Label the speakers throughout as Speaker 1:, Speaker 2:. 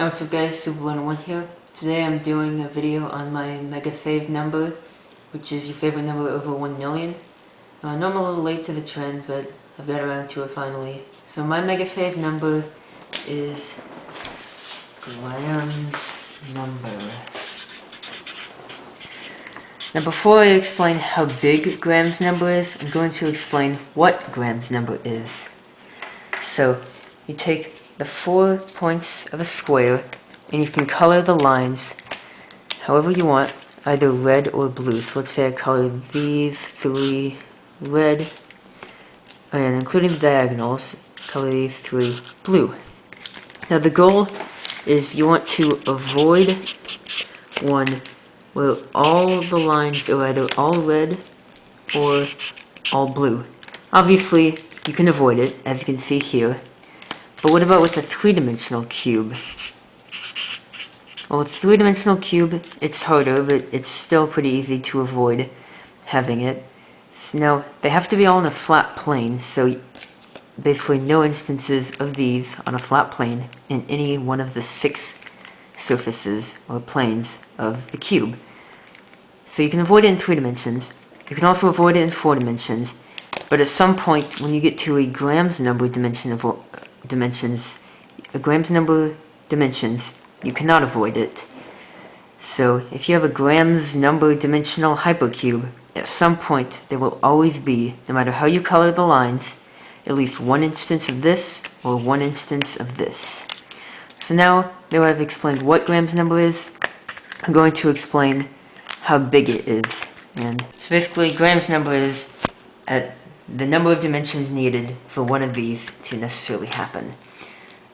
Speaker 1: What's up guys, Super101 here. Today I'm doing a video on my mega fave number, which is your favorite number over 1 million. I know I'm a little late to the trend, but I've got around to it finally. So my mega fave number is Graham's number. Now before I explain how big Graham's number is, I'm going to explain what Graham's number is. So you take the 4 points of a square and you can color the lines however you want, either red or blue. So let's say I color these 3 red, and including the diagonals, color these 3 blue. Now the goal is you want to avoid one where all the lines are either all red or all blue. Obviously you can avoid it, as you can see here. But what about with a 3-dimensional cube? Well, with a 3-dimensional cube, it's harder, but it's still pretty easy to avoid having it. So now, they have to be all on a flat plane, so basically no instances of these on a flat plane in any one of the 6 surfaces or planes of the cube. So you can avoid it in 3 dimensions. You can also avoid it in 4 dimensions. But at some point, when you get to a Graham's number dimensions, you cannot avoid it. So if you have a Graham's number dimensional hypercube, at some point there will always be, no matter how you color the lines, at least one instance of this or one instance of this. So now that I've explained what Graham's number is, I'm going to explain how big it is. And so basically Graham's number is at the number of dimensions needed for one of these to necessarily happen.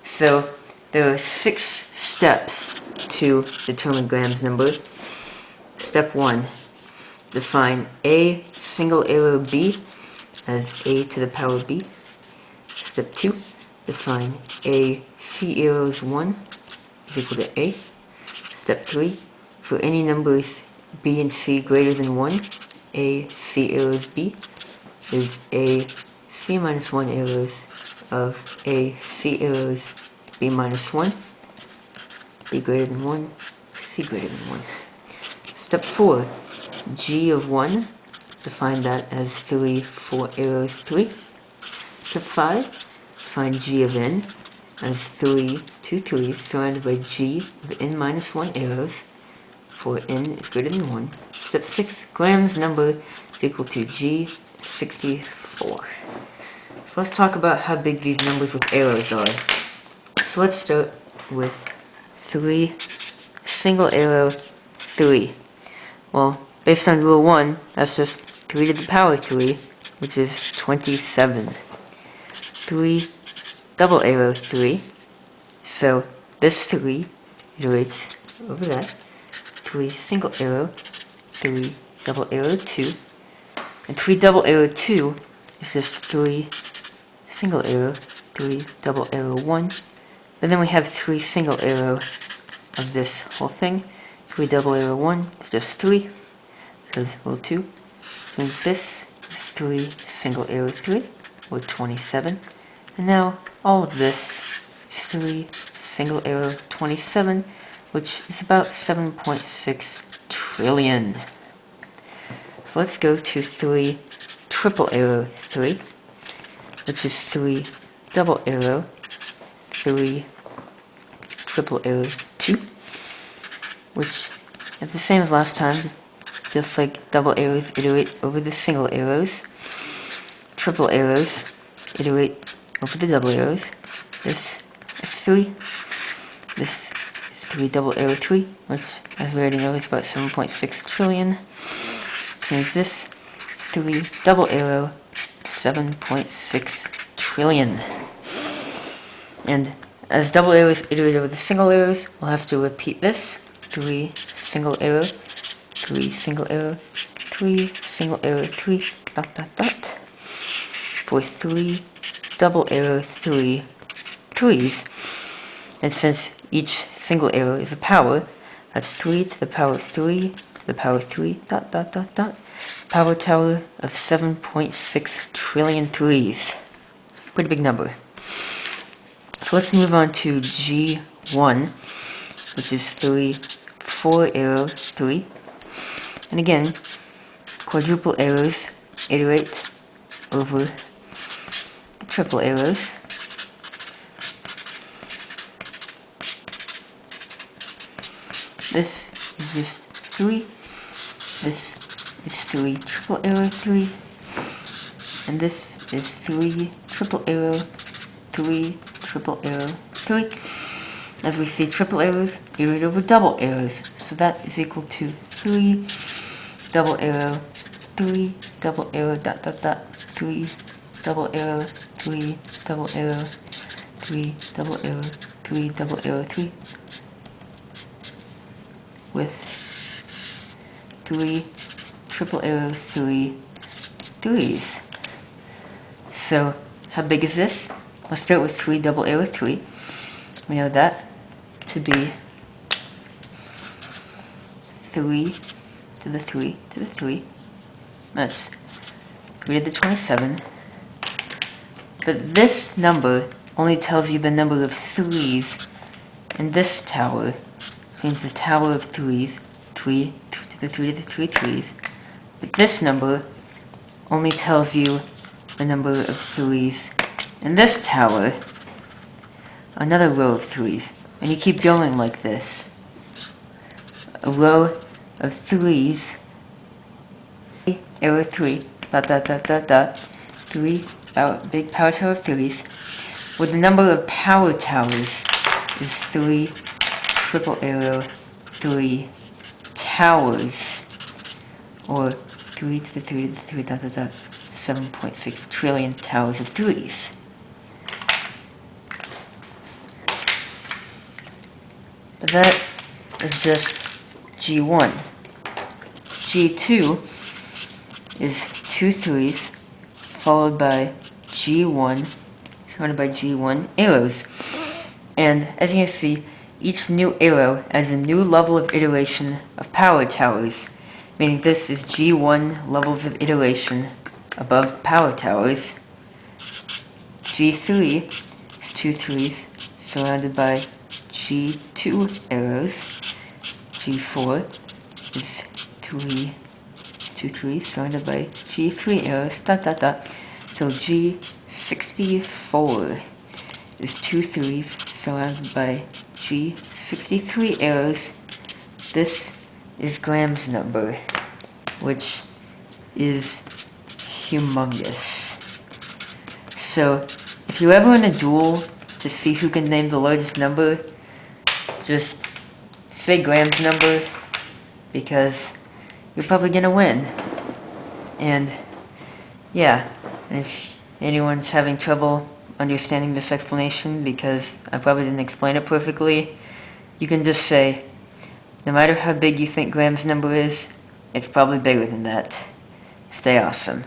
Speaker 1: So there are 6 steps to determine Graham's number. Step 1, define a single arrow b as a to the power b. Step 2, define a c arrows 1 is equal to a. Step 3, for any numbers b and c greater than 1, a c arrows b is a c minus 1 arrows of a c arrows b minus 1, b greater than 1, c greater than 1. Step 4, g of 1, define that as 3, 4 arrows 3. Step 5, find g of n as 3, 2 3s surrounded by g of n minus 1 arrows for n is greater than 1. Step 6, Graham's number is equal to G64. So let's talk about how big these numbers with arrows are. So let's start with 3 single arrow 3. Well, based on rule 1, that's just 3 to the power 3, which is 27. 3 double arrow 3. So this 3 iterates over that. 3 single arrow, 3 double arrow 2, and 3 double arrow 2 is just 3 single arrow, 3 double arrow 1, and then we have 3 single arrow of this whole thing. 3 double arrow 1 is just 3, because rule 2, means this is 3 single arrow 3, or 27, and now all of this is 3 single arrow 27, which is about 7.6 trillion. So let's go to 3 triple arrow 3, which is 3 double arrow 3 triple arrow 2, which is the same as last time, just like double arrows iterate over the single arrows. Triple arrows iterate over the double arrows. This is 3. This is 3 double arrow 3, which, as we already know, is about 7.6 trillion. There's this 3 double arrow 7.6 trillion. And as double arrows iterate over the single arrows, we'll have to repeat this. 3 single arrow, 3 single arrow, 3 single arrow 3, dot dot dot. For 3 double arrow 3 3s. And since each single arrow is a power, that's 3 to the power 3 to the power 3, dot dot dot dot. Power tower of 7.6 trillion 3s. Pretty big number. So let's move on to G1, which is 3, 4 arrow, 3. And again, quadruple arrows iterate over the triple arrows. This is just 3. This is 3 triple arrow 3. And this is 3 triple arrow 3 triple arrow 3. As we see, triple arrows iterate over double arrows. So that is equal to 3 double arrow 3 double arrow dot dot dot 3 double arrow 3 double arrow 3 double arrow 3 double arrow 3 with 3 triple arrow 3 threes. So how big is this? Let's start with 3 double arrow 3. We know that to be 3 to the 3 to the 3. That's 3 to the 27. But this number only tells you the number of 3's in this tower. Which means the tower of 3's, 3 to the 3 to the 3 threes. But this number only tells you the number of 3's in this tower, another row of 3's. And you keep going like this. A row of 3's, arrow 3, dot dot dot dot dot, 3, big power tower of 3's, where the number of power towers is 3 triple arrow 3 towers, or 3 to the 3 to the 3 dot dot dot, 7.6 trillion towers of 3's. But that is just G1. G2 is 2 3's followed by G1, surrounded by G1 arrows. And as you can see, each new arrow adds a new level of iteration of power towers, meaning this is G1 levels of iteration above power towers. G3 is 2 3's surrounded by G2 arrows. G4 is 2 3's surrounded by G3 arrows, dot dot dot. So G64 is 2 3's surrounded by G63 arrows. This is Graham's number, which is humongous. So if you're ever in a duel to see who can name the largest number, just say Graham's number, because you're probably gonna win. And yeah, if anyone's having trouble understanding this explanation because I probably didn't explain it perfectly, you can just say, no matter how big you think Graham's number is, it's probably bigger than that. Stay awesome.